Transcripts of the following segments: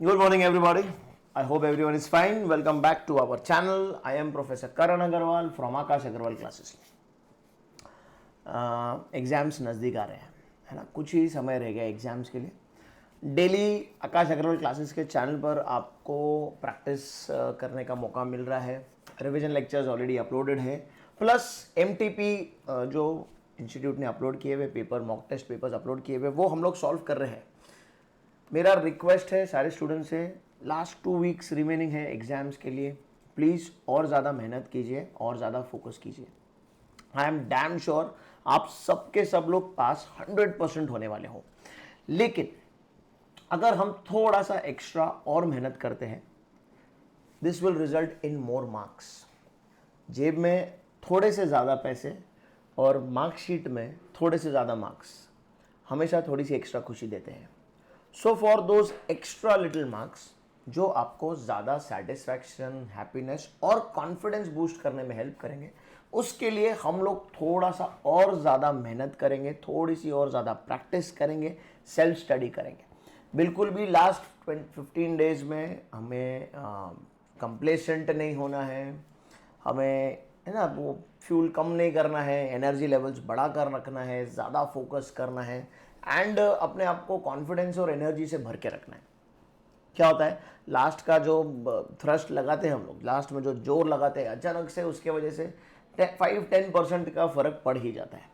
Good morning, everybody. I hope everyone is fine. Welcome back to our channel. I am Professor Karan Agarwal from Akash Agarwal Classes. Exams नज़दीक आ रहे हैं, है ना? कुछ ही समय रह गया एग्ज़ाम्स के लिए. डेली आकाश अग्रवाल क्लासेस के चैनल पर आपको प्रैक्टिस करने का मौका मिल रहा है. रिवीजन लेक्चर्स ऑलरेडी अपलोडेड है, प्लस MTP जो इंस्टीट्यूट ने अपलोड किए हुए paper, mock test papers upload किए हुए, वो हम लोग सॉल्व कर रहे हैं. मेरा रिक्वेस्ट है सारे स्टूडेंट से, लास्ट 2 वीक्स रिमेनिंग है एग्ज़ाम्स के लिए, प्लीज़ और ज़्यादा मेहनत कीजिए और ज़्यादा फोकस कीजिए. आई एम डैम श्योर आप सबके सब लोग पास 100% होने वाले हो. लेकिन अगर हम थोड़ा सा एक्स्ट्रा और मेहनत करते हैं, this will result in more marks. जेब में थोड़े से ज़्यादा पैसे और मार्कशीट में थोड़े से ज़्यादा मार्क्स हमेशा थोड़ी सी एक्स्ट्रा खुशी देते हैं. So for those extra little marks जो आपको ज़्यादा सेटिस्फैक्शन, हैप्पीनेस और कॉन्फिडेंस बूस्ट करने में हेल्प करेंगे, उसके लिए हम लोग थोड़ा सा और ज़्यादा मेहनत करेंगे, थोड़ी सी और ज़्यादा प्रैक्टिस करेंगे, सेल्फ स्टडी करेंगे. बिल्कुल भी लास्ट 15 डेज में हमें कंप्लेसेंट नहीं होना है, हमें, है ना, वो फ्यूल कम नहीं करना है, एनर्जी लेवल्स बढ़ा कर रखना है, ज़्यादा फोकस करना है एंड अपने आप को कॉन्फिडेंस और एनर्जी से भर के रखना है. क्या होता है, लास्ट का जो थ्रस्ट लगाते हैं हम लोग, लास्ट में जो जोर लगाते हैं, अचानक से उसके वजह से 5-10% का फ़र्क पड़ ही जाता है.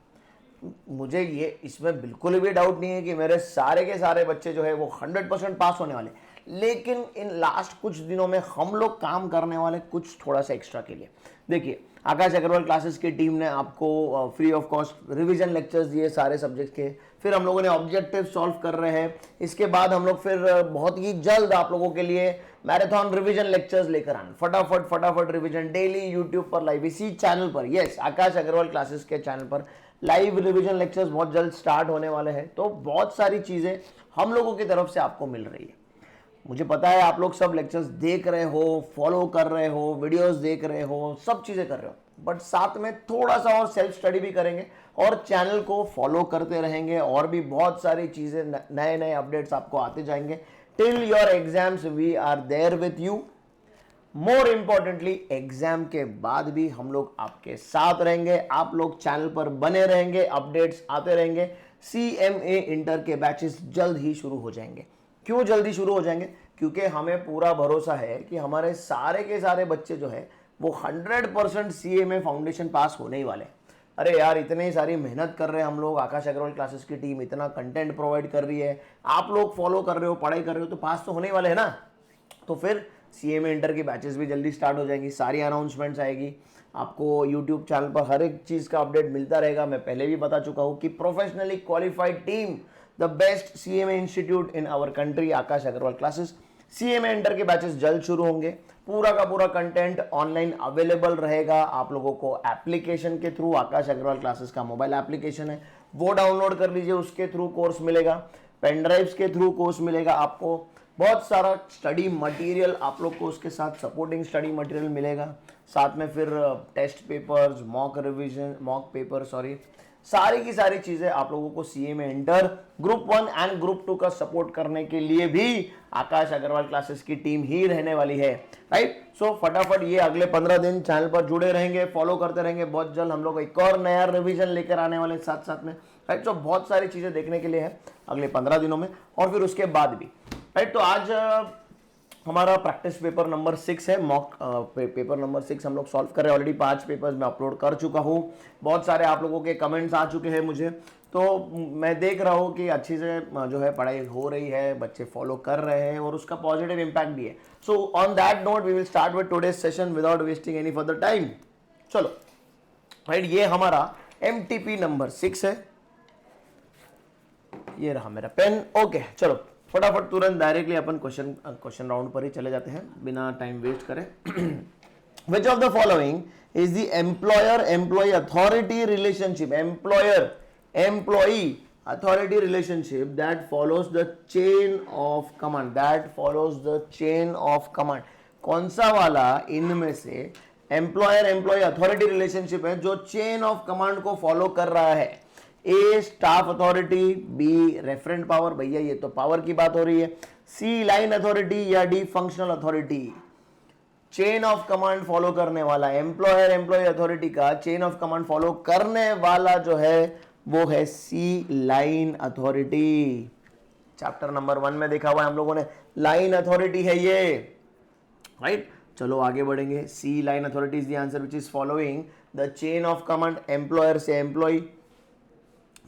मुझे ये इसमें बिल्कुल भी डाउट नहीं है कि मेरे सारे के सारे बच्चे जो है वो 100% पास होने वाले, लेकिन इन लास्ट कुछ दिनों में हम लोग काम करने वाले कुछ थोड़ा सा एक्स्ट्रा के लिए. देखिए, आकाश अग्रवाल क्लासेस की टीम ने आपको free of cost revision lectures दिए सारे सब्जेक्ट के. फिर हम लोगों ने ऑब्जेक्टिव सॉल्व कर रहे हैं. इसके बाद हम लोग फिर बहुत ही जल्द आप लोगों के लिए मैराथन रिवीजन लेक्चर्स लेकर आए. फटाफट रिवीजन डेली यूट्यूब पर लाइव, इसी चैनल पर, यस, आकाश अग्रवाल क्लासेस के चैनल पर लाइव रिवीजन लेक्चर्स बहुत जल्द स्टार्ट होने वाले हैं. तो बहुत सारी चीज़ें हम लोगों की तरफ से आपको मिल रही है. मुझे पता है आप लोग सब लेक्चर्स देख रहे हो, फॉलो कर रहे हो, वीडियोस देख रहे हो, सब चीज़ें कर रहे हो, बट साथ में थोड़ा सा और सेल्फ स्टडी भी करेंगे और चैनल को फॉलो करते रहेंगे और भी बहुत सारी चीज़ें, नए नए अपडेट्स आपको आते जाएंगे. Till your exams we are there with you. More importantly, exam के बाद भी हम लोग आपके साथ रहेंगे, आप लोग चैनल पर बने रहेंगे, अपडेट्स आते रहेंगे. CMA इंटर के बैचेस जल्द ही शुरू हो जाएंगे. क्यों जल्दी शुरू हो जाएंगे? क्योंकि हमें पूरा भरोसा है कि हमारे सारे के सारे बच्चे जो है वो 100% CMA फाउंडेशन पास होने ही वाले हैं. अरे यार, इतनी सारी मेहनत कर रहे हैं हम लोग, आकाश अग्रवाल क्लासेस की टीम इतना कंटेंट प्रोवाइड कर रही है, आप लोग फॉलो कर रहे हो, पढ़ाई कर रहे हो, तो पास तो होने ही वाले हैं ना. तो फिर CMA इंटर की बैचेस भी जल्दी स्टार्ट हो जाएंगी, सारी अनाउंसमेंट्स आएगी, आपको यूट्यूब चैनल पर हर एक चीज़ का अपडेट मिलता रहेगा. मैं पहले भी बता चुका हूँ कि professionally qualified team, the best CMA institute in our country, Akash Agarwal classes. CMA inter के बैचेस जल्द शुरू होंगे. पूरा का पूरा कंटेंट ऑनलाइन अवेलेबल रहेगा आप लोगों को एप्लीकेशन के थ्रू. आकाश अग्रवाल क्लासेस का मोबाइल एप्लीकेशन है, वो डाउनलोड कर लीजिए, उसके थ्रू कोर्स मिलेगा. पेन ड्राइव्स के थ्रू कोर्स मिलेगा आपको. बहुत सारा स्टडी मटेरियल आप लोग को उसके साथ सपोर्टिंग स्टडी मटेरियल मिलेगा. साथ में फिर test papers, mock revision, mock paper, सारी की सारी चीज़ें आप लोगों को CMA inter group 1 and group 2 का सपोर्ट करने के लिए भी आकाश अग्रवाल क्लासेस की टीम ही रहने वाली है. राइट. सो फटाफट ये अगले 15 दिन चैनल पर जुड़े रहेंगे, फॉलो करते रहेंगे. बहुत जल्द हम लोग एक और नया रिवीजन लेकर आने वाले साथ साथ में. राइट. सो बहुत सारी चीज़ें देखने के लिए है अगले 15 दिनों में और फिर उसके बाद भी. राइट. तो आज हमारा प्रैक्टिस पेपर नंबर 6 है, मॉक पेपर नंबर 6 हम लोग सॉल्व कर रहे हैं. ऑलरेडी 5 पेपर्स मैं अपलोड कर चुका हूँ. बहुत सारे आप लोगों के कमेंट्स आ चुके हैं मुझे, तो मैं देख रहा हूँ कि अच्छी से जो है पढ़ाई हो रही है, बच्चे फॉलो कर रहे हैं और उसका पॉजिटिव इम्पैक्ट भी है. So on that note we will start with today's session without wasting any further time. चलो. राइट. ये हमारा MTP नंबर 6 है. ये रहा मेरा पेन. ओके, चलो फटाफट तुरंत डायरेक्टली अपन क्वेश्चन राउंड पर ही चले जाते हैं बिना टाइम वेस्ट करें. विच of the following is the employer employee authority relationship, employer employee authority relationship that follows the chain of command, that follows the chain of command. कौन सा वाला इनमें से एम्प्लॉयर एम्प्लॉई अथॉरिटी रिलेशनशिप है जो chain of command को follow कर रहा है? A staff authority, B referent power, भैया ये तो पावर की बात हो रही है, सी लाइन अथॉरिटी या D functional authority. Chain of command follow करने वाला, एम्प्लॉयर एम्प्लॉय अथॉरिटी का चेन ऑफ कमांड फॉलो करने वाला जो है वो है C line authority. Chapter number 1 में देखा हुआ है हम लोगों ने, लाइन अथॉरिटी है ये, राइट। चलो आगे बढ़ेंगे। C line authority is the answer which is following the chain of command employer से एम्प्लॉय।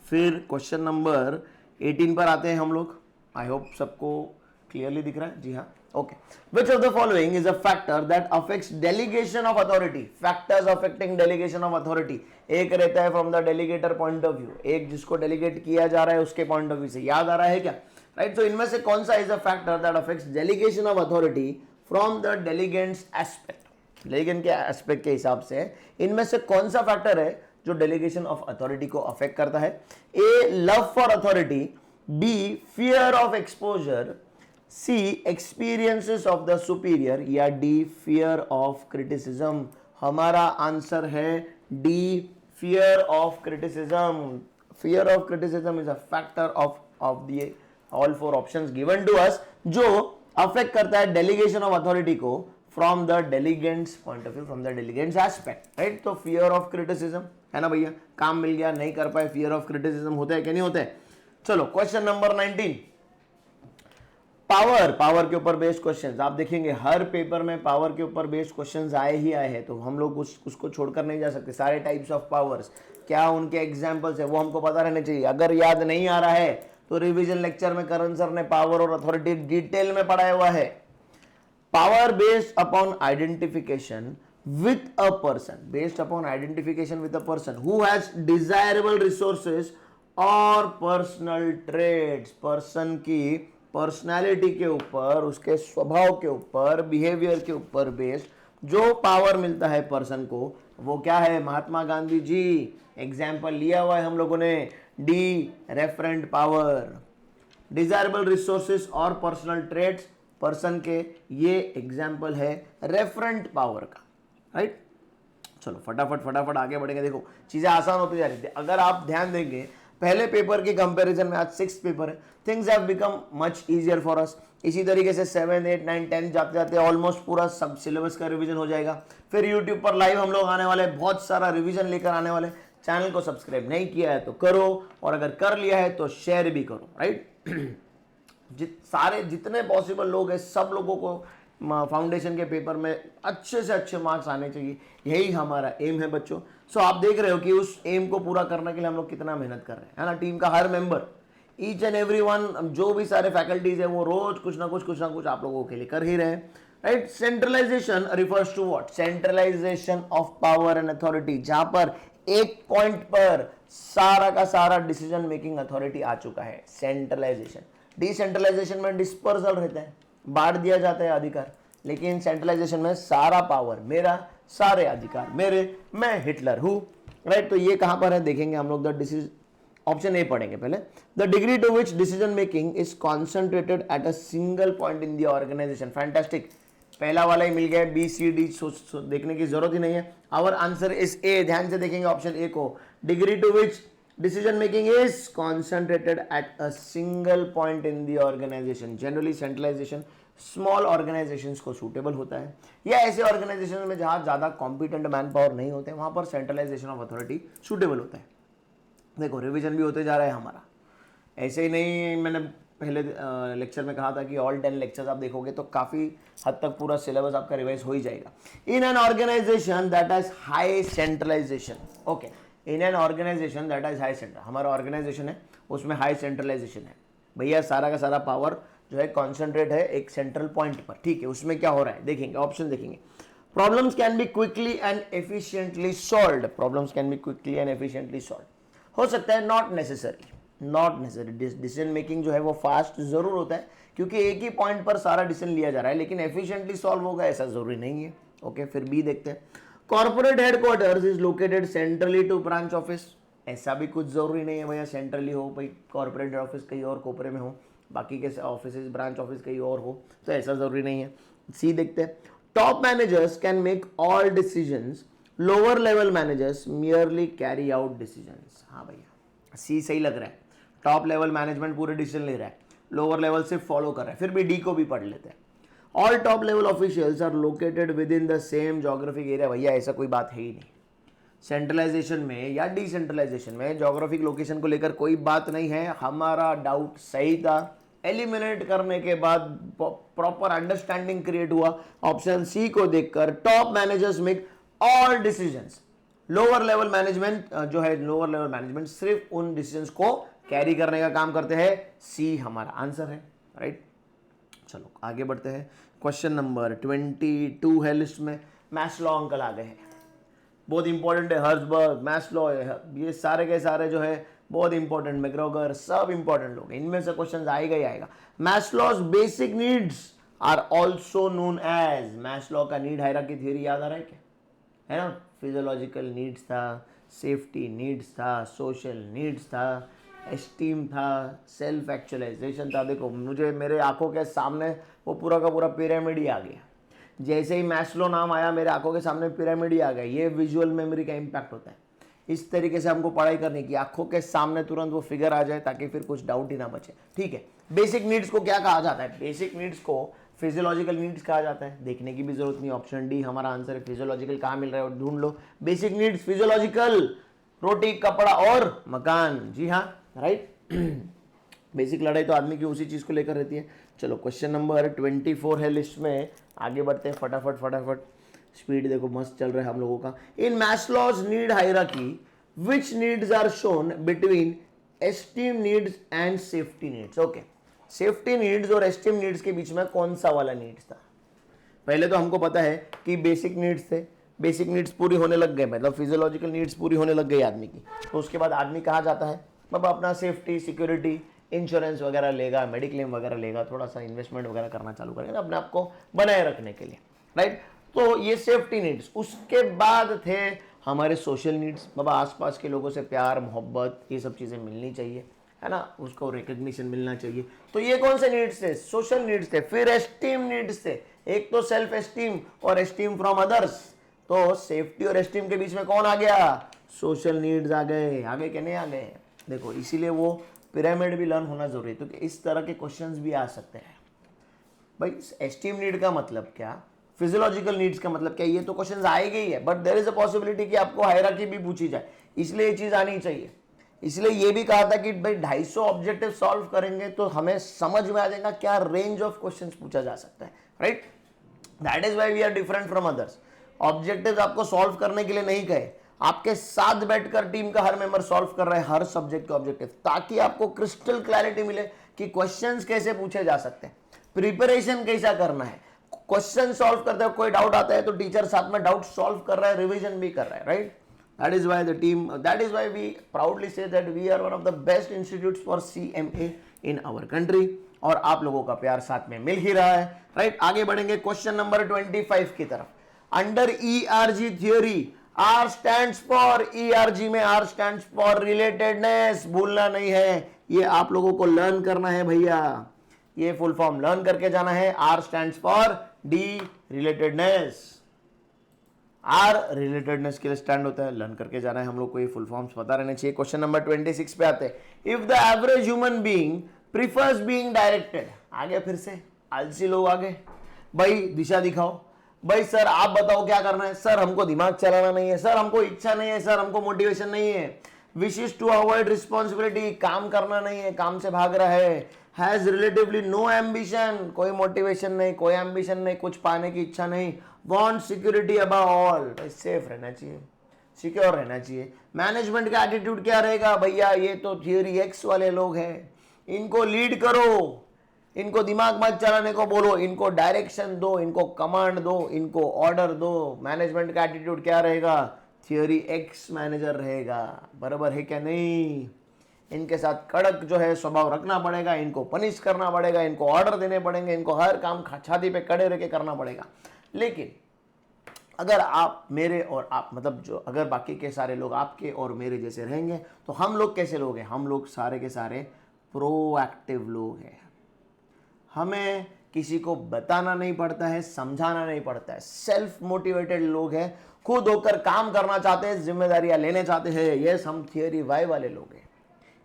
फिर क्वेश्चन नंबर 18 पर आते हैं हम लोग। आई होप सबको क्लियरली दिख रहा है, जी हाँ, okay. Which of the following is a factor that affects delegation of authority. Factors affecting delegation of authority, एक रहता है from the delegator point of view, एक जिसको डेलीगेट किया जा रहा है उसके पॉइंट ऑफ व्यू से, याद आ रहा है क्या, राइट। तो इनमें से कौन सा is a factor that affects delegation of authority from the delegants aspect. Delegant के एस्पेक्ट के हिसाब से इनमें से कौन सा फैक्टर है जो डेलीगेशन ऑफ अथॉरिटी को अफेक्ट करता है। A love for authority, B fear of exposure, C experiences of the superior या डी फियर ऑफ क्रिटिसिज्म। हमारा आंसर है D fear of criticism. Fear of criticism is a factor of the all 4 options given to us जो affect करता है delegation of authority को from the delegants point of view, from the delegants aspect, right. तो fear of criticism है ना भैया, काम मिल गया नहीं कर पाए, फियर ऑफ क्रिटिसिज्म होता है कि नहीं होता है। चलो क्वेश्चन नंबर 19, पावर के ऊपर बेस्ड क्वेश्चंस। आप देखेंगे हर पेपर में पावर के ऊपर बेस्ड क्वेश्चंस आए ही आए हैं, तो हम लोग उसको छोड़कर नहीं जा सकते। सारे टाइप्स ऑफ पावर्स, क्या उनके एग्जांपल्स है वो हमको पता रहने चाहिए। अगर याद नहीं आ रहा है तो रिवीजन लेक्चर में करण सर ने पावर और अथॉरिटी डिटेल में पढ़ाया हुआ है। Power based upon identification with a person, based upon identification with a person who has desirable resources और पर्सनल ट्रेड्स। पर्सन की पर्सनालिटी के ऊपर, उसके स्वभाव के ऊपर, बिहेवियर के ऊपर बेस्ड जो पावर मिलता है पर्सन को, वो क्या है, महात्मा गांधी जी। एग्जाम्पल लिया हुआ है हम लोगों ने, D referent power. Desirable resources और पर्सनल ट्रेड्स पर्सन के, ये एग्जाम्पल है रेफरेंट पावर का, राइट। चलो फटाफट आगे बढ़ेंगे। देखो चीजें आसान होती जा रही थी, अगर आप ध्यान देंगे पहले पेपर की कंपैरिजन में आज 6th पेपर है, things have become much easier for us. इसी तरीके से 7, 8, 9, 10 जाते जाते ऑलमोस्ट पूरा सब सिलेबस का रिवीजन हो जाएगा। फिर यूट्यूब पर लाइव हम लोग आने वाले, बहुत सारा रिवीजन लेकर आने वाले। चैनल को सब्सक्राइब नहीं किया है तो करो, और अगर कर लिया है तो शेयर भी करो, राइट। जितने पॉसिबल लोग हैं सब लोगों को फाउंडेशन के पेपर में अच्छे से अच्छे मार्क्स आने चाहिए, यही हमारा एम है बच्चों। सो आप देख रहे हो कि उस एम को पूरा करने के लिए हम लोग कितना मेहनत कर रहे हैं, है ना। टीम का हर member, each and every one, जो भी सारे फैकल्टीज है वो रोज कुछ ना कुछ आप लोगों के लिए कर ही रहे हैं, right. Centralization refers to what, centralization of power and authority, जहां पर एक पॉइंट पर सारा का सारा डिसीजन मेकिंग अथॉरिटी आ चुका है, सेंट्रलाइजेशन। डिसेंट्रलाइजेशन में डिस्पर्सल रहता है, बांट दिया जाता है अधिकार, लेकिन सेंट्रलाइजेशन में सारा पावर मेरा, सारे अधिकार मेरे, मैं हिटलर हूं, राइट। तो ये कहां पर है देखेंगे हम लोग, ऑप्शन ए पढ़ेंगे पहले। The degree to which decision making is concentrated at a single point in the organization. Fantastic, पहला वाला ही मिल गया, बी सी डी देखने की जरूरत ही नहीं है। आवर आंसर इज ए, ध्यान से देखेंगे ऑप्शन ए को। Degree to which decision making is concentrated at a single point in the organization. Generally centralization small organizations को suitable होता है, या ऐसे organizations में जहाँ ज़्यादा competent मैन पावर नहीं होते वहाँ पर centralization of authority suitable होता है। देखो रिवीजन भी होते जा रहा है हमारा, ऐसे ही नहीं। मैंने पहले लेक्चर में कहा था कि ऑल 10 लेक्चर्स आप देखोगे तो काफ़ी हद तक पूरा सिलेबस आपका रिवाइज हो ही जाएगा। In an organization that has high centralization, okay, in an organization that is high center, हमारा ऑर्गेनाइजेशन है उसमें हाई सेंट्रलाइजेशन है भैया, सारा का सारा पावर जो है कॉन्सेंट्रेट है एक सेंट्रल पॉइंट पर, ठीक है। उसमें क्या हो रहा है देखेंगे, ऑप्शन देखेंगे। Problems can be quickly and efficiently solved, problems can be quickly and efficiently solved, हो सकता है नॉट नेसेसरी। डिसीजन मेकिंग जो है वो फास्ट जरूर होता है क्योंकि एक ही पॉइंट पर सारा डिसीजन लिया जा रहा है, लेकिन एफिशिएंटली सॉल्व होगा ऐसा जरूरी नहीं है, ओके। फिर बी देखते हैं। Corporate headquarters is located centrally to branch office, ऐसा भी कुछ जरूरी नहीं है भैया सेंट्रली हो, भाई कॉर्पोरेट ऑफिस कहीं और कोपरे में हो, बाकी के ऑफिस ब्रांच ऑफिस कहीं और हो, तो ऐसा जरूरी नहीं है। सी देखते हैं। Top managers can make all decisions, lower level managers merely carry out decisions. हाँ भैया सी सही लग रहा है, टॉप लेवल मैनेजमेंट पूरे डिसीजन ले रहा है, लोअर लेवल से फॉलो कर रहा है, फिर भी डी को भी पढ़ लेते हैं। All top level officials are located within the same geographic area. भैया ऐसा कोई बात है ही नहीं, सेंट्रलाइजेशन में या डिसेंट्रलाइजेशन में जोग्राफिक लोकेशन को लेकर कोई बात नहीं है। हमारा डाउट सही था, एलिमिनेट करने के बाद प्रॉपर अंडरस्टैंडिंग क्रिएट हुआ। ऑप्शन सी को देखकर top managers make all decisions, lower level management जो है, लोअर लेवल मैनेजमेंट सिर्फ उन डिसीजंस को कैरी करने का काम करते हैं। सी हमारा आंसर है, राइट। चलो आगे बढ़ते हैं। क्वेश्चन नंबर 22 है लिस्ट में। मैस्लो अंकल आ गए हैं, बहुत इंपॉर्टेंट है। हर्जबर्ग, मैस्लो, ये सारे के सारे जो है बहुत इंपॉर्टेंट, मैकग्रेगर, सब इंपॉर्टेंट लोग, इनमें से क्वेश्चन आएगा ही आएगा। Maslow's basic needs are also known as, Maslow का नीड हायरार्की थ्योरी याद आ रहा है क्या, है ना। फिजियोलॉजिकल नीड्स था, सेफ्टी नीड्स था, सोशल नीड्स था, एस्टीम था, सेल्फ एक्चुअलाइजेशन था। देखो मुझे मेरे आंखों के सामने वो पूरा का पूरा पिरामिड ही आ गया। जैसे ही मैस्लो नाम आया मेरे आंखों के सामने पिरामिड ही आ गया। ये विजुअल मेमोरी का इम्पैक्ट होता है। इस तरीके से हमको पढ़ाई करने की, आंखों के सामने तुरंत वो फिगर आ जाए ताकि फिर कुछ डाउट ही ना बचे, ठीक है। बेसिक नीड्स को क्या कहा जाता है, बेसिक नीड्स को फिजियोलॉजिकल नीड्स कहा जाता है। देखने की भी जरूरत नहीं, ऑप्शन डी हमारा आंसर है। फिजियोलॉजिकल कहाँ मिल रहा है और ढूंढ लो। बेसिक नीड्स फिजियोलॉजिकल, रोटी, कपड़ा और मकान, जी हाँ, राइट। बेसिक लड़ाई तो आदमी की उसी चीज को लेकर रहती है। चलो क्वेश्चन नंबर 24 है लिस्ट में, आगे बढ़ते हैं फटाफट फटाफट। स्पीड देखो मस्त चल रहा है हम लोगों का। In Maslow's need hierarchy which needs are shown between esteem needs and safety needs. Okay, safety needs और एस्टीम नीड्स के बीच में कौन सा वाला नीड्स था। पहले तो हमको पता है कि बेसिक नीड्स थे, बेसिक नीड्स पूरी होने लग गए, मतलब फिजियोलॉजिकल नीड्स पूरी होने लग गई आदमी की, तो उसके बाद आदमी कहाँ जाता है, मतलब अपना सेफ्टी, सिक्योरिटी, इंश्योरेंस वगैरह लेगा, मेडिक्लेम वगैरह लेगा, थोड़ा सा इन्वेस्टमेंट वगैरह करना चालू करेगा अपने आप को बनाए रखने के लिए, राइट। तो ये सेफ्टी नीड्स। उसके बाद थे हमारे सोशल नीड्स, बाबा आसपास के लोगों से प्यार मोहब्बत ये सब चीज़ें मिलनी चाहिए, है ना, उसको रिकग्निशन मिलना चाहिए। तो ये कौन से नीड्स थे, सोशल नीड्स थे। फिर एस्टीम नीड्स थे, एक तो सेल्फ एस्टीम और एस्टीम फ्रॉम अदर्स। तो सेफ्टी और एस्टीम के बीच में कौन आ गया, सोशल नीड्स आ गए। आगे के नहीं आ गए, देखो इसीलिए वो पिरामिड भी लर्न होना जरूरी है, क्योंकि इस तरह के क्वेश्चंस भी आ सकते हैं। भाई एस्टीम नीड का मतलब क्या, फिजियोलॉजिकल नीड्स का मतलब क्या, ये तो क्वेश्चंस आएंगे ही है, but there is a possibility कि आपको हायरार्की भी पूछी जाए, इसलिए ये चीज आनी चाहिए। इसलिए ये भी कहा था कि भाई 250 ऑब्जेक्टिव सॉल्व करेंगे तो हमें समझ में आ जाएगा क्या रेंज ऑफ क्वेश्चंस पूछा जा सकता है, right. That is why we are different from others. Objective आपको सॉल्व करने के लिए नहीं कहे, आपके साथ बैठकर टीम का हर मेंबर सॉल्व कर रहा है हर सब्जेक्ट के ऑब्जेक्टिव, ताकि आपको क्रिस्टल क्लैरिटी मिले कि क्वेश्चंस कैसे पूछे जा सकते हैं, प्रिपरेशन कैसा करना है। क्वेश्चन सॉल्व करते हुए कोई डाउट आता है तो टीचर साथ में डाउट सॉल्व कर रहा है, रिवीजन भी कर रहा है, right. That is why the team, that is why we proudly say that we are one of the best institutes for CMA in our country, और आप लोगों का प्यार साथ में मिल ही रहा है, राइट। आगे बढ़ेंगे क्वेश्चन नंबर 25 की तरफ। Under ERG theory, R stands for, ERG में R stands for रिलेटेडनेस, भूलना नहीं है, ये आप लोगों को लर्न करना है भैया, ये फुल फॉर्म लर्न करके जाना है। R stands for D relatedness, R relatedness के लिए स्टैंड होता है, लर्न करके जाना है हम लोग को, ये फुल फॉर्म्स पता रहने चाहिए। क्वेश्चन नंबर 26 पे आते हैं। If the average human being prefers being directed, आगे फिर से आलसी लोग आगे, भाई दिशा दिखाओ, भाई सर आप बताओ क्या करना है, सर हमको दिमाग चलाना नहीं है, सर हमको इच्छा नहीं है, सर हमको मोटिवेशन नहीं है, विशेष टू अवॉइड रिस्पॉन्सिबिलिटी, काम करना नहीं है, काम से भाग रहा है, हैज रिलेटिवली नो एम्बिशन, कोई मोटिवेशन नहीं, कोई एम्बिशन नहीं, कुछ पाने की इच्छा नहीं, want security above all, safe रहना चाहिए, सिक्योर रहना चाहिए। मैनेजमेंट का एटीट्यूड क्या रहेगा, भैया ये तो थियोरी एक्स वाले लोग हैं, इनको लीड करो, इनको दिमाग मत चलाने को बोलो, इनको डायरेक्शन दो, इनको कमांड दो, इनको ऑर्डर दो। मैनेजमेंट का एटीट्यूड क्या रहेगा, थियोरी एक्स मैनेजर रहेगा, बराबर है क्या नहीं। इनके साथ कड़क जो है स्वभाव रखना पड़ेगा, इनको पनिश करना पड़ेगा, इनको ऑर्डर देने पड़ेंगे, इनको हर काम छाती पे खड़े रह के करना पड़ेगा। लेकिन अगर आप मेरे और आप, मतलब जो अगर बाकी के सारे लोग आपके और मेरे जैसे रहेंगे तो हम लोग कैसे लोग हैं, हम लोग सारे के सारे प्रोएक्टिव लोग हैं। हमें किसी को बताना नहीं पड़ता है, समझाना नहीं पड़ता है, सेल्फ मोटिवेटेड लोग हैं, खुद होकर काम करना चाहते हैं, जिम्मेदारियां लेने चाहते हैं। ये हम थियरी वाई वाले लोग हैं।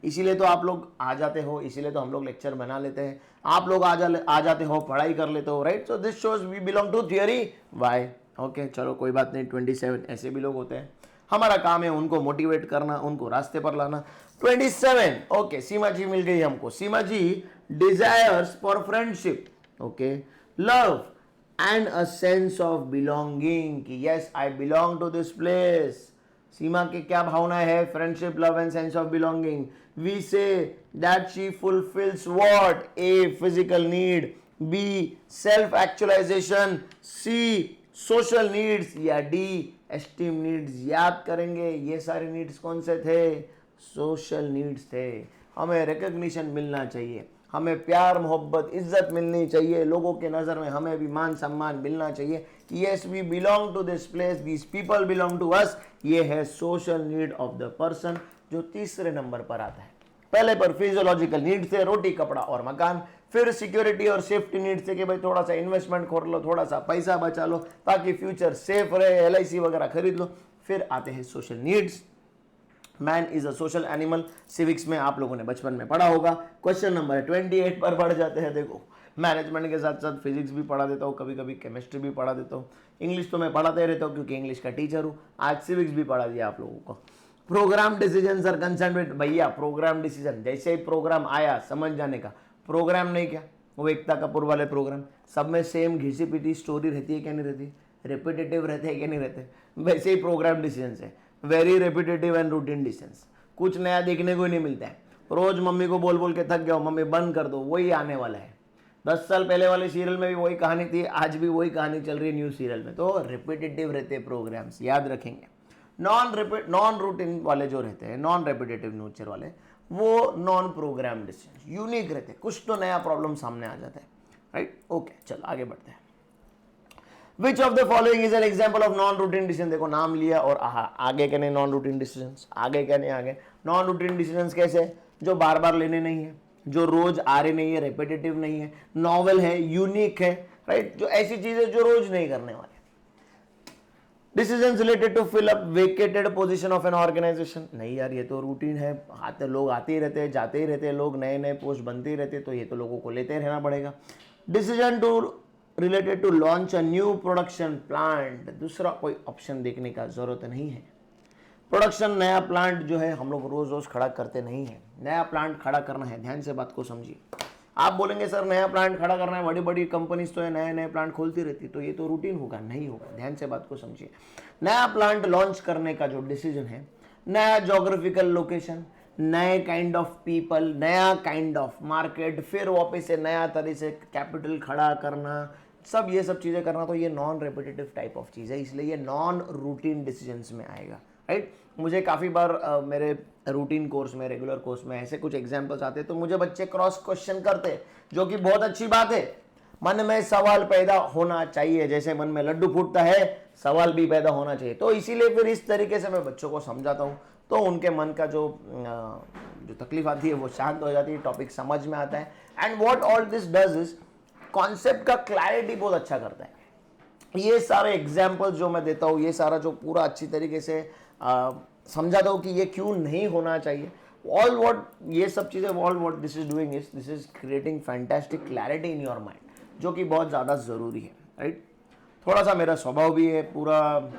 इसीलिए तो आप लोग आ जाते हो, इसीलिए तो हम लोग लेक्चर बना लेते हैं, आप लोग आ जाते हो, पढ़ाई कर लेते हो, right. So this shows we belong to theory Y. Okay चलो कोई बात नहीं, 27 ऐसे भी लोग होते हैं, हमारा काम है उनको मोटिवेट करना, उनको रास्ते पर लाना। 27 ओके, सीमा जी मिल गई हमको। Seema ji desires for friendship, okay, love and a sense of belonging, कि yes I belong to this place. Seema की क्या भावना है? Friendship, love and sense of belonging. We say that she fulfils what? A physical need, B self actualisation, C social needs, या D esteem needs. याद करेंगे ये सारे नीड्स कौन से थे? सोशल नीड्स थे। हमें रिकग्निशन मिलना चाहिए, हमें प्यार मोहब्बत इज्जत मिलनी चाहिए, लोगों के नज़र में हमें भी मान सम्मान मिलना चाहिए। Yes we belong to this place, this people belong to us. ये है social need of the person, जो तीसरे नंबर पर आता है। पहले पर फिजियोलॉजिकल नीड थे, रोटी कपड़ा और मकान। फिर सिक्योरिटी और सेफ्टी नीड थे कि भाई थोड़ा सा इन्वेस्टमेंट कर लो, थोड़ा सा पैसा बचा लो ताकि फ्यूचर सेफ रहे, LIC वगैरह खरीद लो। फिर आते हैं social needs. Man is a social animal, civics में आप लोगों ने बचपन में पढ़ा होगा। क्वेश्चन नंबर 28 पर बढ़ जाते हैं। देखो मैनेजमेंट के साथ साथ फिजिक्स भी पढ़ा देता हूँ, कभी कभी केमिस्ट्री भी पढ़ा देता हूँ, इंग्लिश तो मैं पढ़ाते रहता हूँ क्योंकि इंग्लिश का टीचर हूँ। आज सिविक्स भी पढ़ा दिया आप लोगों को। Programme decision are concern with, भैया प्रोग्राम डिसीजन, जैसे ही प्रोग्राम आया समझ जाने का। प्रोग्राम नहीं क्या, वो एकता कपूर वाले प्रोग्राम, सब में सेम घिसी पिटी स्टोरी रहती है क्या नहीं रहती? रिपीटेटिव रहते हैं क्या नहीं रहते? वैसे ही प्रोग्राम डिसीजन है, very repetitive and routine decisions. कुछ नया देखने को नहीं मिलता है। रोज मम्मी को बोल बोल के थक गया, मम्मी बंद कर दो, वही आने वाला है। 10 साल पहले वाले सीरियल में भी वही कहानी थी, आज भी वही कहानी चल रही है न्यू सीरियल में। तो रिपीटेटिव रहते हैं प्रोग्राम्स, याद रखेंगे। नॉन रूटीन वाले जो रहते हैं, नॉन रेपिटेटिव नेचर वाले, वो नॉन प्रोग्राम डिसीजन यूनिक रहते हैं, कुछ तो नया प्रॉब्लम सामने आ जाता है, राइट। ओके चलो आगे बढ़ते हैं। विच of the following is an example of non routine decision? देखो नाम लिया और आगे क्या नहीं, नॉन रूटीन डिसीजन, आगे क्या नहीं, आगे नॉन रूटीन डिसीजन कैसे? जो बार बार लेने नहीं है, जो रोज आ रहे नहीं है, रेपिटेटिव नहीं है, नॉवल है, यूनिक है, राइट। जो ऐसी चीजें जो रोज नहीं करने वाले। Decision related to fill up vacated position of an organization, नहीं यार ये तो रूटीन है, लोग आते ही रहते हैं, जाते ही रहते हैं, लोग नए नए पोस्ट बनते ही रहते हैं, तो ये तो लोगों को लेते रहना पड़ेगा। Decision to related to launch a new production plant, दूसरा कोई ऑप्शन देखने का जरूरत नहीं है। प्रोडक्शन नया प्लांट जो है हम लोग रोज रोज खड़ा करते नहीं है, नया प्लांट खड़ा करना है, ध्यान से बात को समझिए। आप बोलेंगे सर नया प्लांट खड़ा करना है, बड़ी बड़ी कंपनीज तो है नए नए प्लांट खोलती रहती, तो ये तो रूटीन होगा, नहीं होगा। ध्यान से बात को समझिए। नया प्लांट लॉन्च करने का जो डिसीजन है, नया जोग्राफिकल लोकेशन, नए काइंड ऑफ पीपल, नया काइंड ऑफ मार्केट, फिर वापस से नया तरह से कैपिटल खड़ा करना, सब ये सब चीज़ें करना, तो ये नॉन रेपिटेटिव टाइप ऑफ चीज़ है, इसलिए ये नॉन रूटीन डिसीजंस में आएगा, राइट। मुझे काफ़ी बार मेरे रूटीन कोर्स में, रेगुलर कोर्स में ऐसे कुछ एग्जाम्पल्स आते हैं, तो मुझे बच्चे क्रॉस क्वेश्चन करते हैं, जो कि बहुत अच्छी बात है। मन में सवाल पैदा होना चाहिए, जैसे मन में लड्डू फूटता है सवाल भी पैदा होना चाहिए। तो इसीलिए फिर इस तरीके से मैं बच्चों को समझाता हूँ, तो उनके मन का जो तकलीफ आती है वो शांत हो जाती है, टॉपिक समझ में आता है। And what all this does is concept का क्लैरिटी बहुत अच्छा करता है। ये सारे एग्जाम्पल्स जो मैं देता हूँ, ये सारा जो पूरा अच्छी तरीके से समझाता हूँ कि ये क्यों नहीं होना चाहिए, ऑल व्हाट ये सब चीज़ें, all what this is doing is this is creating fantastic clarity in your mind, जो कि बहुत ज़्यादा ज़रूरी है, राइट। थोड़ा सा मेरा स्वभाव भी है, पूरा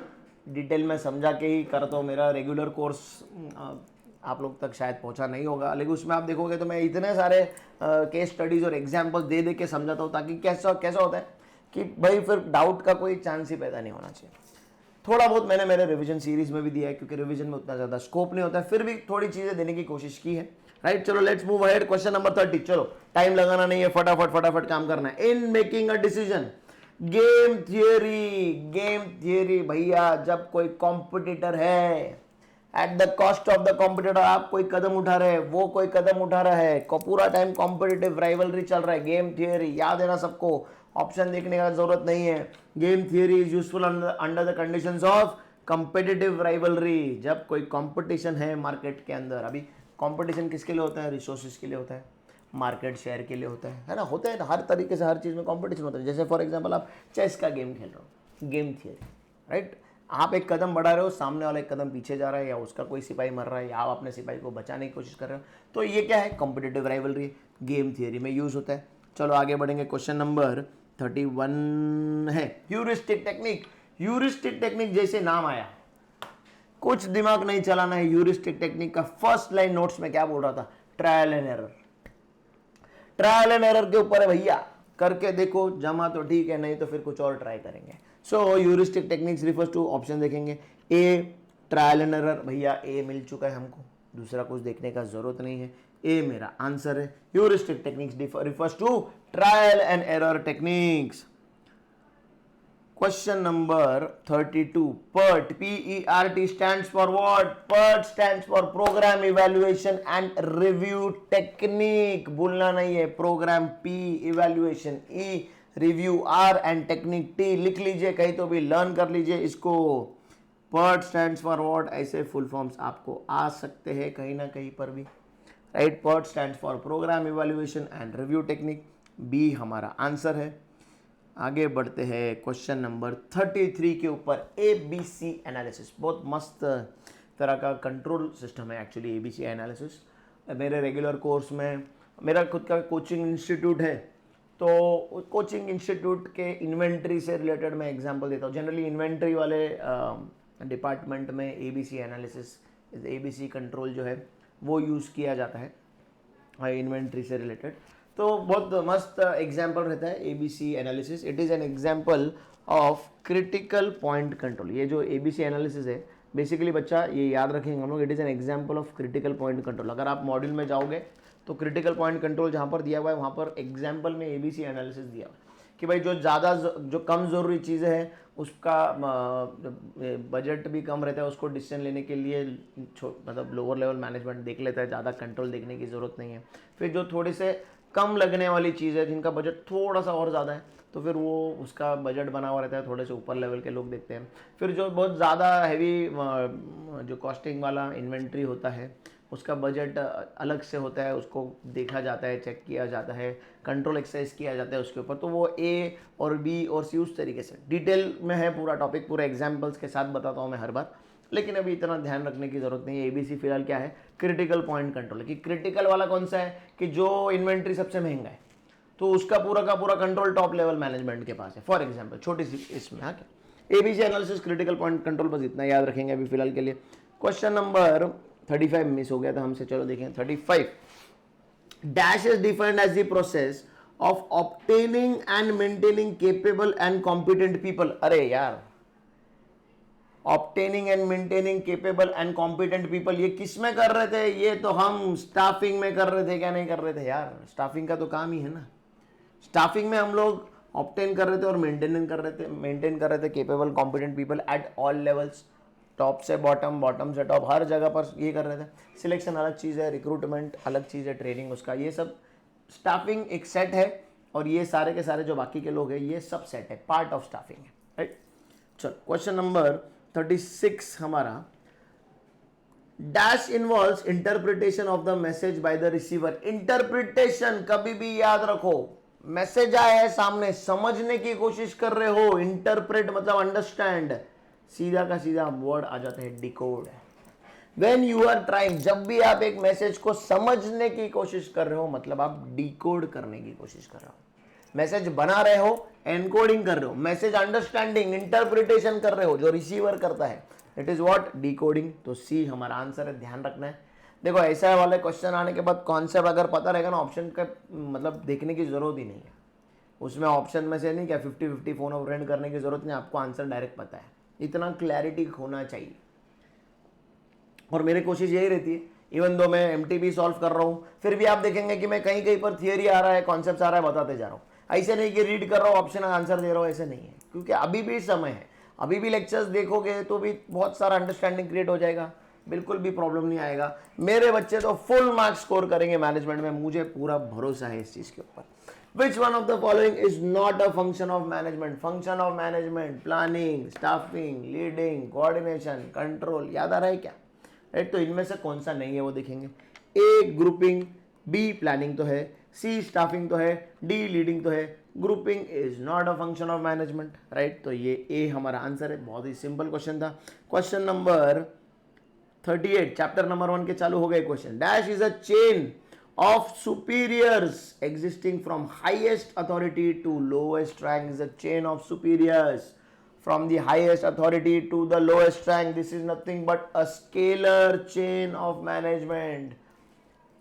डिटेल में समझा के ही करता हूँ। मेरा रेगुलर कोर्स आप लोग तक शायद पहुंचा नहीं होगा, लेकिन उसमें आप देखोगे तो मैं इतने सारे केस स्टडीज़ और एग्जाम्पल्स दे दे के समझाता हूँ, ताकि कैसा होता है कि भाई फिर डाउट का कोई चांस ही पैदा नहीं होना चाहिए। थोड़ा बहुत मैंने मेरे रिवीजन सीरीज में भी दिया है, क्योंकि रिवीजन में उतना ज़्यादा स्कोप नहीं होता है, फिर भी थोड़ी चीज़ें देने की कोशिश की है, राइट। चलो let's move ahead. Question number 30, चलो टाइम लगाना नहीं है, फटाफट काम करना है। In making a decision, game theory भैया, जब कोई कॉम्पिटिटर है, at the cost of the competitor, आप कोई कदम उठा रहे हैं, वो कोई कदम उठा रहा है, पूरा टाइम कॉम्पिटिटिव राइवलरी चल रहा है, गेम थियरी याद है ना सबको, ऑप्शन देखने का जरूरत नहीं है। Game theory is useful under the conditions of competitive rivalry, जब कोई कंपटीशन है मार्केट के अंदर। अभी कंपटीशन किसके लिए होता है? रिसोर्सेज के लिए होता है, मार्केट शेयर के लिए होता है ना, होता है हर तरीके से, हर चीज़ में कंपटीशन होता है। जैसे फॉर एग्जांपल आप चेस का गेम खेल रहे हो, गेम थियरी, राइट। आप एक कदम बढ़ा रहे हो, सामने वाला एक कदम पीछे जा रहा है, या उसका कोई सिपाही मर रहा है, या आप अपने सिपाही को बचाने की कोशिश कर रहे हो, तो ये क्या है, कॉम्पिटिटिव राइवलरी, गेम थियरी में यूज होता है। चलो आगे बढ़ेंगे, क्वेश्चन नंबर 31 है ह्यूरिस्टिक टेक्निक। ह्यूरिस्टिक टेक्निक जैसे नाम आया, कुछ दिमाग नहीं चलाना है। ह्यूरिस्टिक टेक्निक का फर्स्ट लाइन नोट्स में क्या बोल रहा था, trial and error. Trial and error के ऊपर है भैया, करके देखो, जमा तो ठीक है, नहीं तो फिर कुछ और ट्राई करेंगे। So heuristic techniques refers to, option देखेंगे, ए ट्रायल एंड एरर, भैया ए मिल चुका है हमको, दूसरा कुछ देखने का जरूरत नहीं है, ए मेरा आंसर है। Heuristic techniques refers to trial and error techniques. Question number 32. PERT, P-E-R-T stands for what? PERT stands for Program Evaluation and Review Technique. भूलना नहीं है, programme P Evaluation, E Review, R and Technique T लिख लीजिए, कहीं तो भी learn कर लीजिए इसको। PERT stands for what? ऐसे फुल फॉर्म्स आपको आ सकते हैं कहीं ना कहीं पर भी, right. PERT stands for Program Evaluation and Review Technique, B हमारा आंसर है। आगे बढ़ते हैं क्वेश्चन नंबर 33 के ऊपर, ABC एनालिसिस। बहुत मस्त तरह का कंट्रोल सिस्टम है एक्चुअली ABC एनालिसिस। मेरे रेगुलर कोर्स में, मेरा खुद का कोचिंग इंस्टीट्यूट है, तो कोचिंग इंस्टीट्यूट के इन्वेंट्री से रिलेटेड मैं एग्जांपल देता हूँ। जनरली इन्वेंट्री वाले डिपार्टमेंट में ABC एनालिसिस, ABC कंट्रोल जो है वो यूज़ किया जाता है इन्वेंट्री से रिलेटेड। तो बहुत मस्त एग्जाम्पल रहता है ABC analysis. It is an example of critical point control. ये जो ABC एनालिसिस है, बेसिकली बच्चा ये याद रखेंगे हम लोग, it is an example of critical point control. अगर आप मॉड्यूल में जाओगे तो क्रिटिकल पॉइंट कंट्रोल जहाँ पर दिया हुआ है, वहाँ पर एग्जाम्पल में ABC एनालिसिस दिया हुआ है कि भाई जो कम ज़रूरी चीज़ें हैं उसका बजट भी कम रहता है, उसको डिसीजन लेने के लिए मतलब लोअर लेवल मैनेजमेंट देख लेता है, ज़्यादा कंट्रोल देखने की ज़रूरत नहीं है। फिर जो थोड़े से कम लगने वाली चीज़ है, जिनका बजट थोड़ा सा और ज़्यादा है, तो फिर वो उसका बजट बना हुआ रहता है, थोड़े से ऊपर लेवल के लोग देखते हैं। फिर जो बहुत ज़्यादा हैवी जो कॉस्टिंग वाला इन्वेंट्री होता है, उसका बजट अलग से होता है, उसको देखा जाता है, चेक किया जाता है, कंट्रोल एक्सरसाइज किया जाता है उसके ऊपर। तो वो ए और बी और सी उस तरीके से डिटेल में है पूरा टॉपिक, पूरे एग्जाम्पल्स के साथ बताता हूँ मैं हर बार, लेकिन अभी इतना ध्यान रखने की जरूरत नहीं है। ABC फिलहाल क्या है, क्रिटिकल पॉइंट कंट्रोल। कि क्रिटिकल वाला कौन सा है, कि जो इन्वेंट्री सबसे महंगा है, तो उसका पूरा का पूरा कंट्रोल टॉप लेवल मैनेजमेंट के पास है। फॉर एग्जाम्पल छोटी सी इसमें, हाँ क्या, ABC analysis critical point control, बस इतना याद रखेंगे अभी फिलहाल के लिए। क्वेश्चन नंबर 35 मिस हो गया था हमसे, चलो देखें 35। Dash is defined as the process of obtaining and maintaining capable and competent people. अरे यार, obtaining and maintaining capable and competent people, ये किस में कर रहे थे, ये तो हम स्टाफिंग में कर रहे थे, क्या नहीं कर रहे थे यार, स्टाफिंग का तो काम ही है ना। स्टाफिंग में हम लोग ऑब्टेन कर रहे थे और मेंटेन कर रहे थे capable competent people at all levels, top से बॉटम, बॉटम से टॉप, हर जगह पर ये कर रहे थे। सिलेक्शन अलग चीज़ है, रिक्रूटमेंट अलग चीज़ है, ट्रेनिंग उसका, ये सब स्टाफिंग एक सेट है, और ये सारे के सारे जो बाकी के लोग हैं ये सब सेट है, पार्ट ऑफ स्टाफिंग है, राइट। चलो क्वेश्चन नंबर 36 हमारा, dash involves interpretation of the message by the receiver. Interpretation कभी भी याद रखो, मैसेज आया है सामने, समझने की कोशिश कर रहे हो, इंटरप्रेट मतलब अंडरस्टैंड, सीधा का सीधा वर्ड आ जाता है decode. When you are trying, जब भी आप एक मैसेज को समझने की कोशिश कर रहे हो, मतलब आप डिकोड करने की कोशिश कर रहे हो। मैसेज बना रहे हो, एनकोडिंग कर रहे हो, मैसेज अंडरस्टैंडिंग, इंटरप्रिटेशन कर रहे हो, जो रिसीवर करता है, इट इज व्हाट, डिकोडिंग। तो सी हमारा आंसर है, ध्यान रखना है। देखो ऐसा वाले क्वेश्चन आने के बाद कॉन्सेप्ट अगर पता रहेगा ना, ऑप्शन का मतलब देखने की जरूरत ही नहीं है, उसमें ऑप्शन में से नहीं क्या 50-50 फोन ऑफ फ्रेंड करने की जरूरत नहीं, आपको आंसर डायरेक्ट पता है, इतना क्लैरिटी होना चाहिए। और मेरी कोशिश यही रहती है, इवन दो मैं MTB सॉल्व कर रहा हूँ, फिर भी आप देखेंगे कि मैं कहीं कहीं पर थियरी आ रहा है, कॉन्सेप्ट आ रहा है, बताते जा रहा हूँ। ऐसे नहीं कि रीड कर रहा हूँ ऑप्शन आंसर दे रहा हूँ, ऐसे नहीं है, क्योंकि अभी भी समय है, अभी भी लेक्चर्स देखोगे तो भी बहुत सारा अंडरस्टैंडिंग क्रिएट हो जाएगा, बिल्कुल भी प्रॉब्लम नहीं आएगा। मेरे बच्चे तो फुल मार्क्स स्कोर करेंगे मैनेजमेंट में, मुझे पूरा भरोसा है इस चीज के ऊपर। Which one of the following is not a function of management? Function of management, planning, staffing, leading, coordination, control, याद आ रहा है क्या, राइट। तो इनमें से कौन सा नहीं है वो देखेंगे। A ग्रुपिंग, B प्लानिंग तो है, C स्टाफिंग तो है, D लीडिंग तो है, grouping is not a function of management, right. तो ये ए हमारा आंसर है, बहुत ही सिंपल क्वेश्चन था। क्वेश्चन नंबर 38 चैप्टर नंबर 1 के चालू हो गए question. Dash is a chain of superiors existing from highest authority to lowest rank is a chain of superiors from the highest authority to the lowest rank. This is nothing but a scalar chain of management.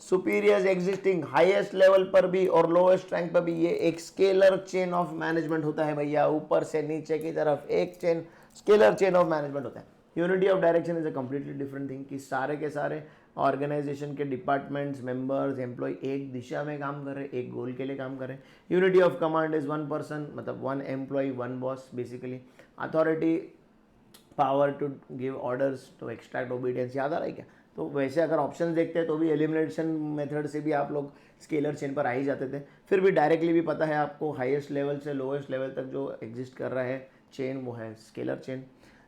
superiors existing highest level पर भी और lowest rank पर भी, ये एक scalar chain of management होता है भैया। ऊपर से नीचे की तरफ एक chain, scalar chain of management होता है। Unity of direction is a completely different thing, कि सारे के सारे ऑर्गेनाइजेशन के डिपार्टमेंट्स, मेंबर्स, एम्प्लॉय एक दिशा में काम कर रहे हैं, एक गोल के लिए काम कर रहे हैं। Unity of command is one person, मतलब one employ one boss basically. Authority, power to give orders, to extract obedience, याद आ रहा है क्या? तो वैसे अगर ऑप्शन देखते हैं तो भी एलिमिनेशन मेथड से भी आप लोग स्केलर चेन पर आ ही जाते थे। फिर भी डायरेक्टली भी पता है आपको, हाईएस्ट लेवल से लोएस्ट लेवल तक जो एग्जिस्ट कर रहा है चेन वो है स्केलर चेन।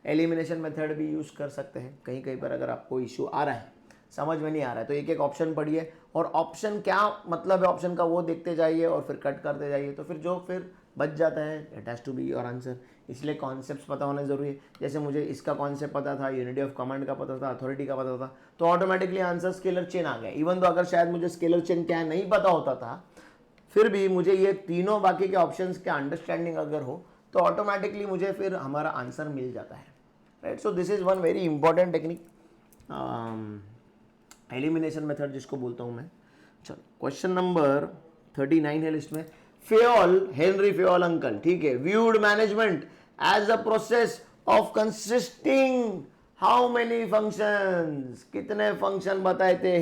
एलिमिनेशन मेथड भी यूज़ कर सकते हैं कहीं कहीं पर, अगर आपको इशू आ रहा है, समझ में नहीं आ रहा है तो एक एक ऑप्शन पढ़िए, और ऑप्शन क्या मतलब है ऑप्शन का वो देखते जाइए और फिर कट करते जाइए, तो फिर बच जाता है। It has to be your answer. इसलिए कॉन्सेप्ट्स पता होना ज़रूरी है। जैसे मुझे इसका कॉन्सेप्ट पता था, यूनिटी ऑफ कमांड का पता था, अथॉरिटी का पता था, तो ऑटोमेटिकली आंसर स्केलर चेन आ गया। इवन तो अगर शायद मुझे स्केलर चेन क्या है नहीं पता होता था, फिर भी मुझे ये तीनों बाकी के ऑप्शंस के अंडरस्टैंडिंग अगर हो तो ऑटोमेटिकली मुझे फिर हमारा आंसर मिल जाता है, right. So this is one very important technique, elimination method जिसको बोलता हूँ मैं। चलो क्वेश्चन नंबर 39 है लिस्ट में। फेयोल, हेनरी फेयोल अंकल, ठीक है, viewed management as a process of consisting how many functions, कितने फंक्शन बताए थे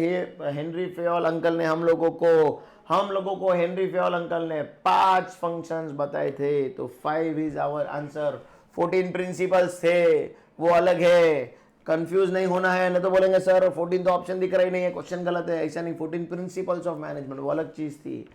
हेनरी फेयोल अंकल ने हम लोगों को हेनरी फेयोल अंकल ने 5 फंक्शंस बताए थे, तो 5 इज आवर आंसर। 14 प्रिंसिपल्स थे, वो अलग है, कंफ्यूज नहीं होना है, नहीं तो बोलेंगे सर 14 तो ऑप्शन दिख रहा ही नहीं है, क्वेश्चन गलत है। ऐसा नहीं, 14 प्रिंसिपल्स ऑफ मैनेजमेंट वो अलग चीज थी।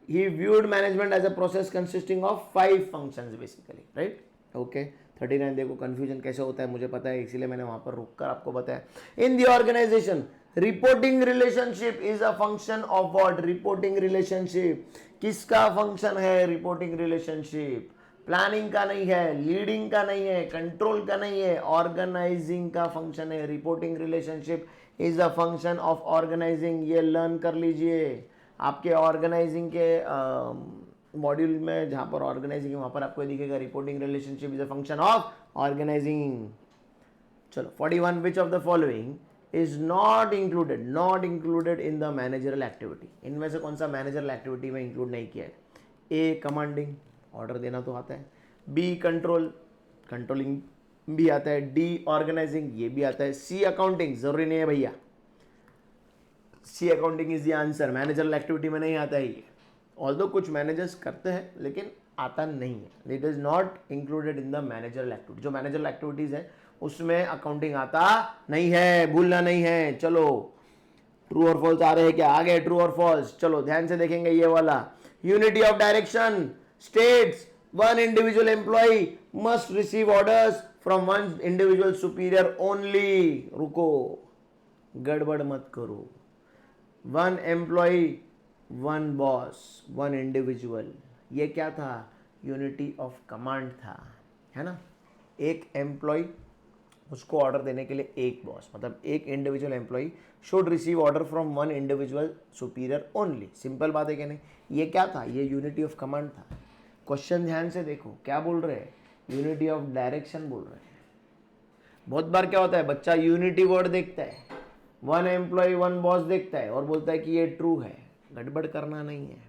He viewed management as a process consisting of 5 functions basically, right. Okay 39 देखो कंफ्यूजन कैसे होता है मुझे पता है, इसीलिए मैंने वहां पर रुककर आपको बताया। In the organization reporting relationship is a function of what? Reporting relationship किसका फंक्शन है? रिपोर्टिंग रिलेशनशिप प्लानिंग का नहीं है, लीडिंग का नहीं है, कंट्रोल का नहीं है, ऑर्गेनाइजिंग का फंक्शन है। Reporting relationship is a function of organizing, ये लर्न कर लीजिए आपके ऑर्गेनाइजिंग के मॉड्यूल में, जहां पर ऑर्गेनाइजिंग है वहां पर आपको दिखेगा reporting relationship is a function of organizing. चलो 41 which of the following is not included in the managerial activity, इनमें से कौन सा मैनेजरल एक्टिविटी में इंक्लूड नहीं किया है? ए कमांडिंग, ऑर्डर देना तो आता है, बी कंट्रोलिंग भी आता है, डी ऑर्गेनाइजिंग ये भी आता है, सी अकाउंटिंग जरूरी नहीं है भैया, C accounting is the answer, managerial activity में नहीं आता है ये। ऑल्दो कुछ मैनेजर्स करते हैं लेकिन आता नहीं है, it is not included in the managerial activity. जो मैनेजरल एक्टिविटीज है उसमें अकाउंटिंग आता नहीं है, भूलना नहीं है। चलो ट्रू और फॉल्स आ रहे हैं क्या? आ गए ट्रू और फॉल्स। चलो ध्यान से देखेंगे ये वाला। Unity of direction states one individual employee must receive orders from one individual superior only। रुको, गड़बड़ मत करो। one employee one boss one individual, ये क्या था? यूनिटी ऑफ कमांड था, है ना। एक एम्प्लॉय, उसको ऑर्डर देने के लिए एक बॉस, मतलब एक individual employee should receive order from one individual superior only. Simple बात है कि नहीं? ये क्या था? ये यूनिटी ऑफ कमांड था। क्वेश्चन ध्यान से देखो, क्या बोल रहे हैं? यूनिटी ऑफ डायरेक्शन बोल रहे हैं। बहुत बार क्या होता है, बच्चा यूनिटी वर्ड देखता है, वन एम्प्लॉय वन बॉस देखता है और बोलता है कि ये ट्रू है। गड़बड़ करना नहीं है,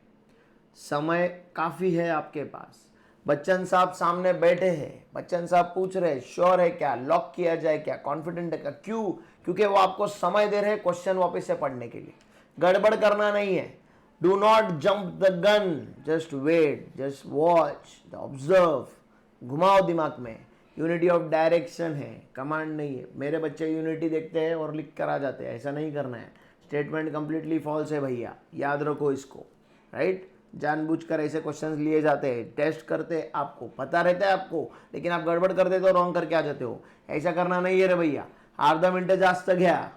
समय काफ़ी है आपके पास। बच्चन साहब सामने बैठे हैं, बच्चन साहब पूछ रहे हैं श्योर है क्या, लॉक किया जाए क्या, कॉन्फिडेंट है क्या? क्यों? क्योंकि वो आपको समय दे रहे हैं क्वेश्चन वापस से पढ़ने के लिए। गड़बड़ करना नहीं है। Do not jump the gun, just wait, just watch, observe, घुमाओ दिमाग में। यूनिटी ऑफ डायरेक्शन है, कमांड नहीं है। मेरे बच्चे यूनिटी देखते हैं और लिख कर आ जाते हैं, ऐसा नहीं करना है। स्टेटमेंट कंप्लीटली फॉल्स है भैया, याद रखो इसको, राइट। जानबूझकर ऐसे क्वेश्चंस लिए जाते हैं, टेस्ट करते, आपको पता रहता है आपको, लेकिन आप गड़बड़ कर देते हो, रॉन्ग करके आ जाते हो। ऐसा करना नहीं है रे भैया। अर्धा मिनिट जास्त घ्या,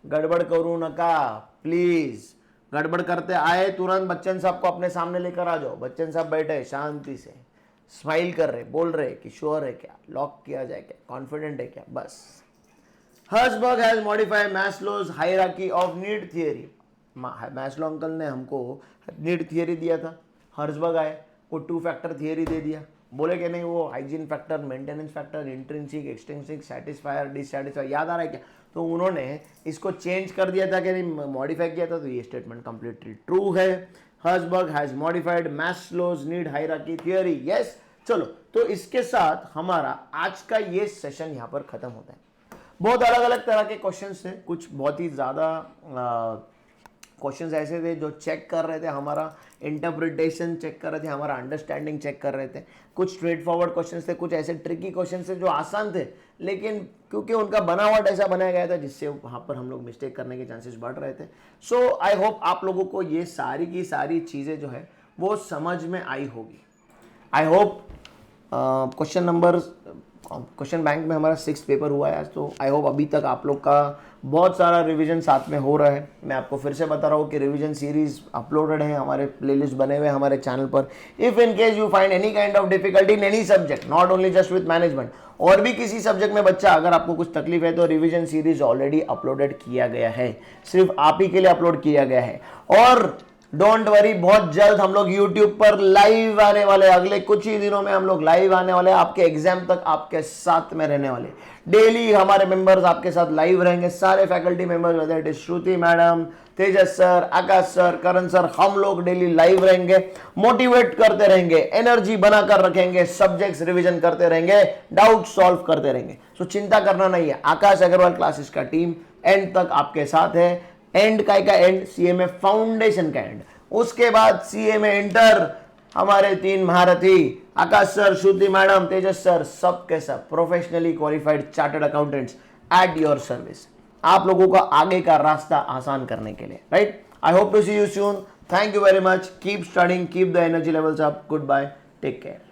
गडबड करू नका प्लीज। गड़बड़ करते आए तुरंत बच्चन साहब को अपने सामने लेकर आ जाओ। बच्चन साहब बैठे शांति से, स्माइल कर रहे, बोल रहे कि श्योर है क्या, लॉक किया जाए क्या, कॉन्फिडेंट है क्या, बस। Herzberg has modified Maslow's hierarchy of need theory. Maslow uncle ने हमको नीड थियरी दिया था, हर्सबर्ग आए वो 2 फैक्टर थियरी दे दिया। बोले कि नहीं वो hygiene factor, maintenance factor, intrinsic, extrinsic, satisfier, dissatisfier, याद आ रहा है क्या? तो उन्होंने इसको चेंज कर दिया था कि नहीं, मॉडिफाई किया था, तो ये स्टेटमेंट कंप्लीटली ट्रू है। Herzberg has modified Maslow's need hierarchy theory. Yes, चलो तो इसके साथ हमारा आज का ये सेशन यहाँ पर खत्म होता है। बहुत अलग अलग तरह के क्वेश्चंस थे, कुछ बहुत ही ज़्यादा क्वेश्चंस ऐसे थे जो चेक कर रहे थे हमारा इंटरप्रिटेशन, चेक कर रहे थे हमारा अंडरस्टैंडिंग, चेक कर रहे थे। कुछ स्ट्रेट फॉरवर्ड क्वेश्चंस थे, कुछ ऐसे ट्रिकी क्वेश्चंस थे जो आसान थे, लेकिन क्योंकि उनका बनावट ऐसा बनाया गया था जिससे वहाँ पर हम लोग मिस्टेक करने के चांसेस बढ़ रहे थे। सो आई होप आप लोगों को ये सारी की सारी चीज़ें जो है वो समझ में आई होगी। आई होप क्वेश्चन बैंक में हमारा 6th पेपर हुआ है आज, तो आई होप अभी तक आप लोग का बहुत सारा रिवीजन साथ में हो रहा है। मैं आपको फिर से बता रहा हूँ कि रिवीजन सीरीज अपलोडेड है, हमारे प्लेलिस्ट बने हुए हैं हमारे चैनल पर। If in case you find any kind of difficulty in any subject, not only just with management, और भी किसी सब्जेक्ट में बच्चा अगर आपको कुछ तकलीफ है, तो रिवीजन सीरीज ऑलरेडी अपलोडेड किया गया है, सिर्फ आप ही के लिए अपलोड किया गया है। और डोंट वरी, बहुत जल्द हम लोग YouTube पर लाइव आने वाले, अगले कुछ ही दिनों में हम लोग लाइव आने वाले, आपके एग्जाम तक आपके साथ में रहने वाले। डेली हमारे मेंबर्स आपके साथ लाइव रहेंगे, सारे faculty members, whether it is Shruti madam, Tejas sir, Akash sir, Karan sir, हम लोग डेली लाइव रहेंगे, मोटिवेट करते रहेंगे, एनर्जी बनाकर रखेंगे, सब्जेक्ट्स रिवीजन करते रहेंगे, डाउट सॉल्व करते रहेंगे। सो चिंता करना नहीं है, आकाश अग्रवाल क्लासेस का टीम एंड तक आपके साथ है। एंड का एंड, सीएमए फाउंडेशन का एंड, उसके बाद सीएमए इंटर, हमारे 3 महारथी आकाश सर, श्रुति मैडम, तेजस सर, सब के सब professionally qualified chartered accountants at your service, आप लोगों का आगे का रास्ता आसान करने के लिए, right. I hope to see you soon. Thank you very much, keep studying, keep the energy levels up, goodbye, take care.